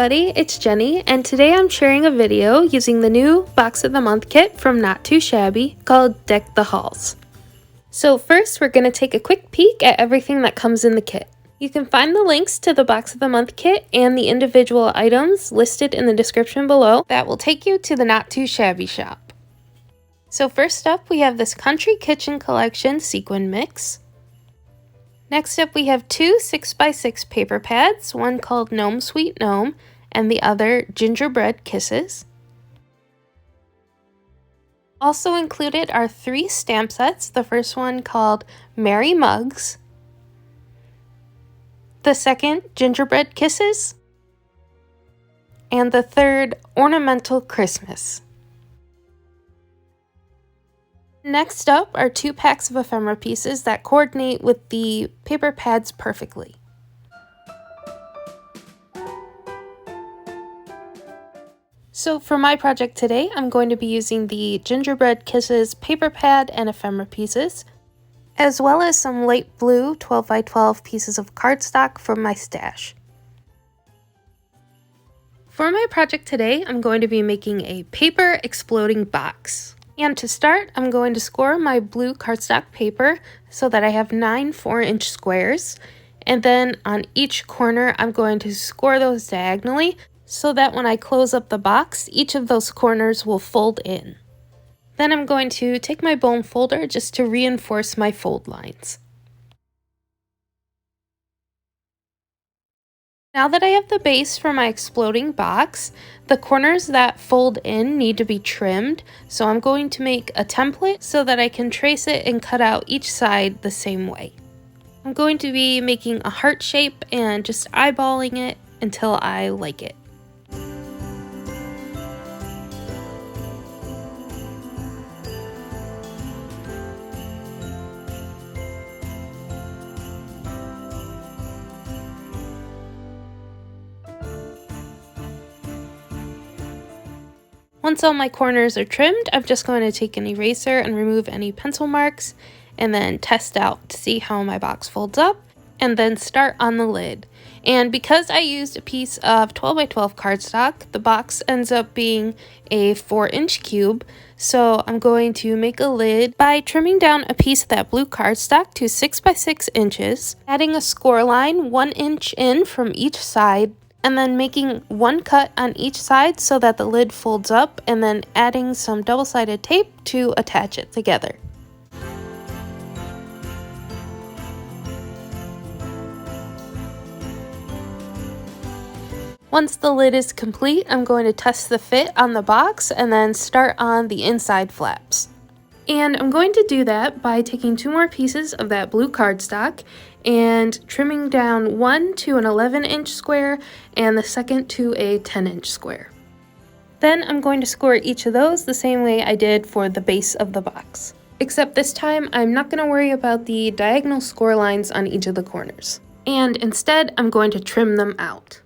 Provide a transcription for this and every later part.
everybody, it's Jenny, and today I'm sharing a video using the new Box of the Month kit from Not Too Shabby called Deck the Halls. So first we're going to take a quick peek at everything that comes in the kit. You can find the links to the Box of the Month kit and the individual items listed in the description below that will take you to the Not Too Shabby shop. So first up we have this Country Kitchen Collection sequin mix. Next up we have two 6x6 paper pads, one called Gnome Sweet Gnome and the other Gingerbread Kisses. Also included are three stamp sets, the first one called Merry Mugs, the second Gingerbread Kisses, and the third Ornamental Christmas. Next up are two packs of ephemera pieces that coordinate with the paper pads perfectly. So for my project today, I'm going to be using the Gingerbread Kisses paper pad and ephemera pieces, as well as some light blue 12x12 pieces of cardstock from my stash. For my project today, I'm going to be making a paper exploding box. And to start, I'm going to score my blue cardstock paper so that I have 9 4-inch squares. And then on each corner, I'm going to score those diagonally so that when I close up the box, each of those corners will fold in. Then I'm going to take my bone folder just to reinforce my fold lines. Now that I have the base for my exploding box, the corners that fold in need to be trimmed, so I'm going to make a template so that I can trace it and cut out each side the same way. I'm going to be making a heart shape and just eyeballing it until I like it. Once all my corners are trimmed, I'm just going to take an eraser and remove any pencil marks and then test out to see how my box folds up and then start on the lid. And because I used a piece of 12x12 cardstock, the box ends up being a 4-inch cube. So I'm going to make a lid by trimming down a piece of that blue cardstock to 6x6 inches, adding a score line 1 inch in from each side, and then making one cut on each side so that the lid folds up, and then adding some double-sided tape to attach it together. Once the lid is complete, I'm going to test the fit on the box and then start on the inside flaps. And I'm going to do that by taking 2 more pieces of that blue cardstock and trimming down one to an 11-inch square and the second to a 10-inch square. Then I'm going to score each of those the same way I did for the base of the box. Except this time, I'm not going to worry about the diagonal score lines on each of the corners. And instead, I'm going to trim them out.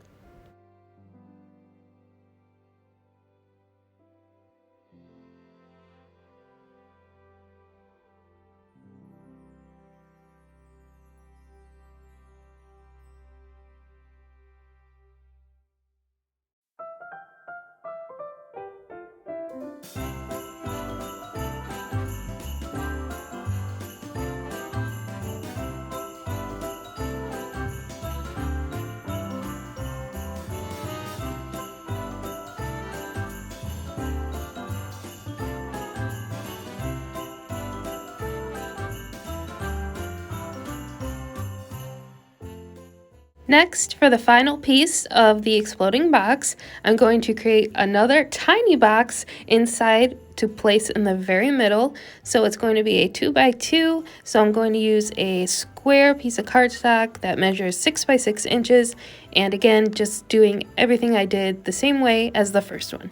Next, for the final piece of the exploding box, I'm going to create another tiny box inside to place in the very middle. So it's going to be a 2x2. So I'm going to use a square piece of cardstock that measures 6x6 inches. And again, just doing everything I did the same way as the first one.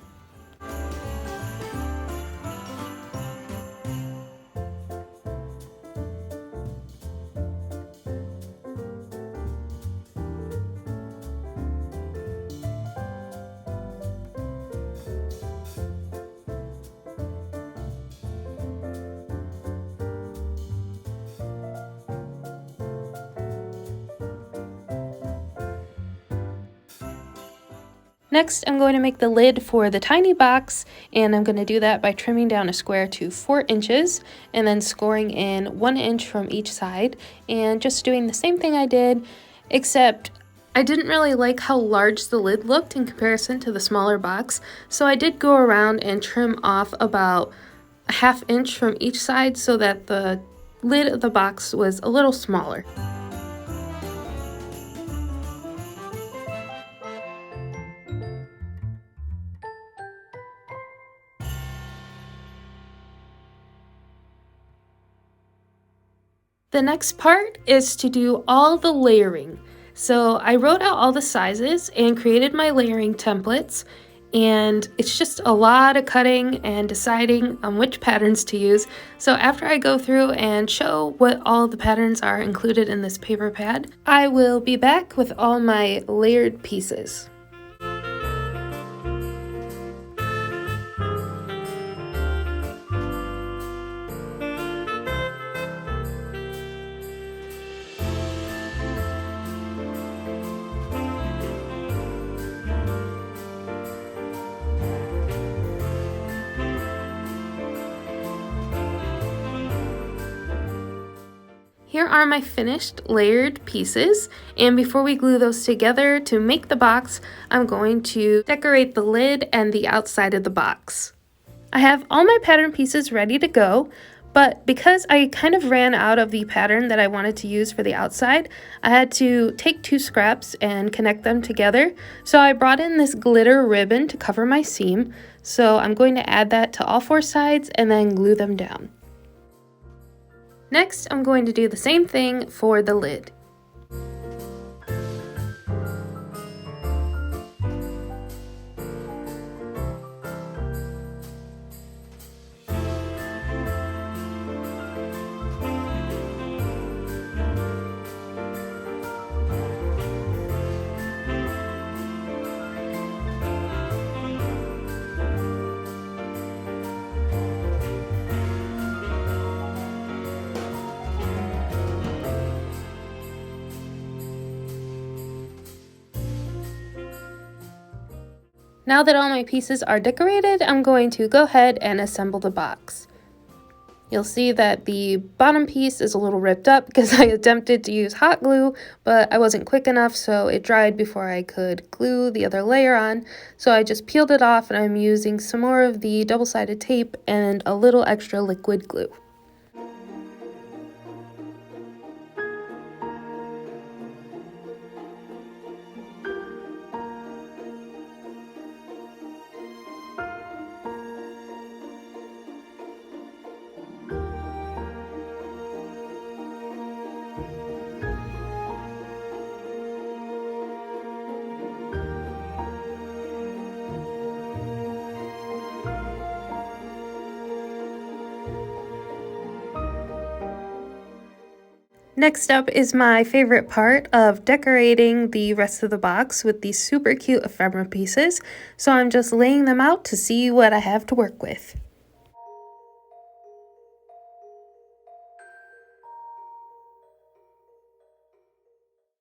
Next, I'm going to make the lid for the tiny box, and I'm going to do that by trimming down a square to 4 inches and then scoring in 1 inch from each side, and just doing the same thing I did, except I didn't really like how large the lid looked in comparison to the smaller box, so I did go around and trim off about a 1/2 inch from each side so that the lid of the box was a little smaller. The next part is to do all the layering. So I wrote out all the sizes and created my layering templates, and it's just a lot of cutting and deciding on which patterns to use. So after I go through and show what all the patterns are included in this paper pad, I will be back with all my layered pieces. Here are my finished layered pieces, and before we glue those together to make the box, I'm going to decorate the lid and the outside of the box. I have all my pattern pieces ready to go, but because I kind of ran out of the pattern that I wanted to use for the outside, I had to take 2 scraps and connect them together. So I brought in this glitter ribbon to cover my seam, so I'm going to add that to all 4 sides and then glue them down. Next, I'm going to do the same thing for the lid. Now that all my pieces are decorated, I'm going to go ahead and assemble the box. You'll see that the bottom piece is a little ripped up because I attempted to use hot glue, but I wasn't quick enough, so it dried before I could glue the other layer on. So I just peeled it off, and I'm using some more of the double-sided tape and a little extra liquid glue. Next up is my favorite part of decorating the rest of the box with these super cute ephemera pieces, so I'm just laying them out to see what I have to work with.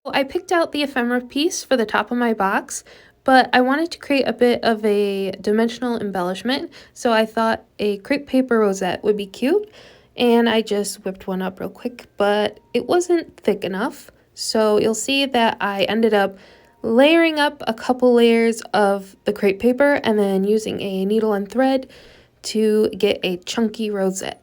I picked out the ephemera piece for the top of my box, but I wanted to create a bit of a dimensional embellishment, so I thought a crepe paper rosette would be cute. And I just whipped one up real quick, but it wasn't thick enough. So you'll see that I ended up layering up a couple layers of the crepe paper and then using a needle and thread to get a chunky rosette.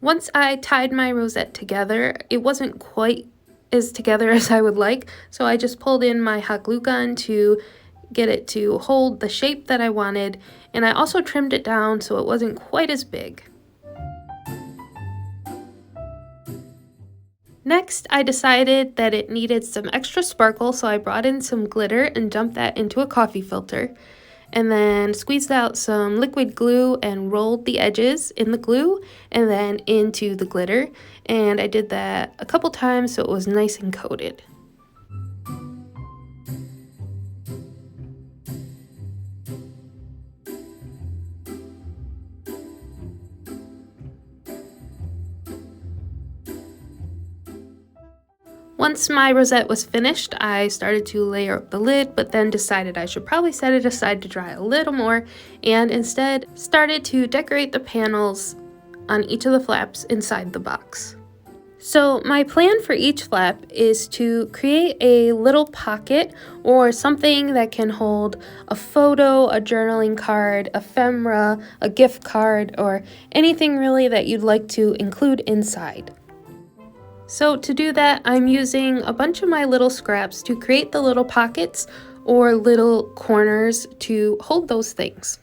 Once I tied my rosette together, it wasn't quite as together as I would like, so I just pulled in my hot glue gun to get it to hold the shape that I wanted, and I also trimmed it down so it wasn't quite as big. Next, I decided that it needed some extra sparkle, so I brought in some glitter and dumped that into a coffee filter, and then squeezed out some liquid glue and rolled the edges in the glue and then into the glitter, and I did that a couple times so it was nice and coated. Once my rosette was finished, I started to layer up the lid, but then decided I should probably set it aside to dry a little more, and instead started to decorate the panels on each of the flaps inside the box. So my plan for each flap is to create a little pocket or something that can hold a photo, a journaling card, ephemera, a gift card, or anything really that you'd like to include inside. So to do that, I'm using a bunch of my little scraps to create the little pockets or little corners to hold those things.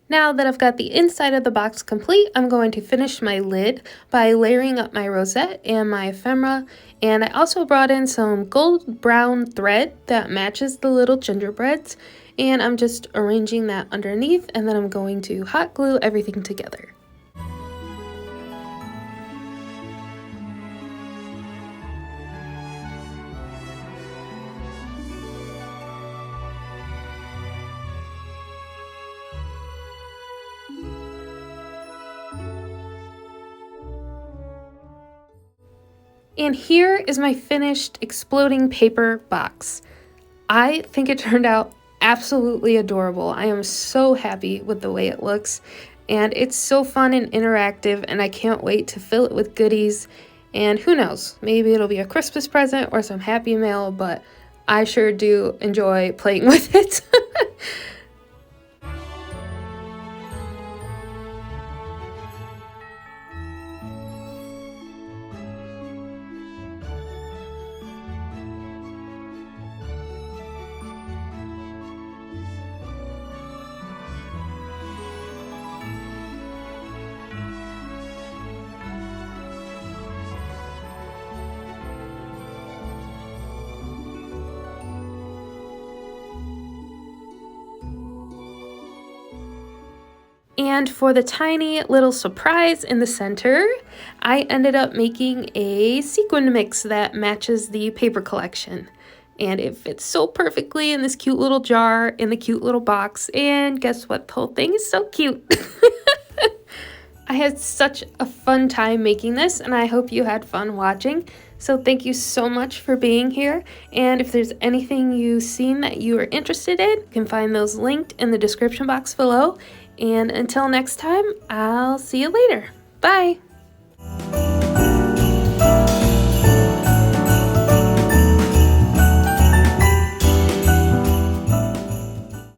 Now that I've got the inside of the box complete, I'm going to finish my lid by layering up my rosette and my ephemera, and I also brought in some gold brown thread that matches the little gingerbreads, and I'm just arranging that underneath, and then I'm going to hot glue everything together. And here is my finished exploding paper box. I think it turned out absolutely adorable. I am so happy with the way it looks, and it's so fun and interactive, and I can't wait to fill it with goodies. And who knows, maybe it'll be a Christmas present or some Happy Mail, but I sure do enjoy playing with it. And for the tiny little surprise in the center, I ended up making a sequin mix that matches the paper collection. And it fits so perfectly in this cute little jar, in the cute little box, and guess what? The whole thing is so cute. I had such a fun time making this, and I hope you had fun watching. So thank you so much for being here, and if there's anything you've seen that you are interested in, you can find those linked in the description box below. And until next time, I'll see you later. Bye!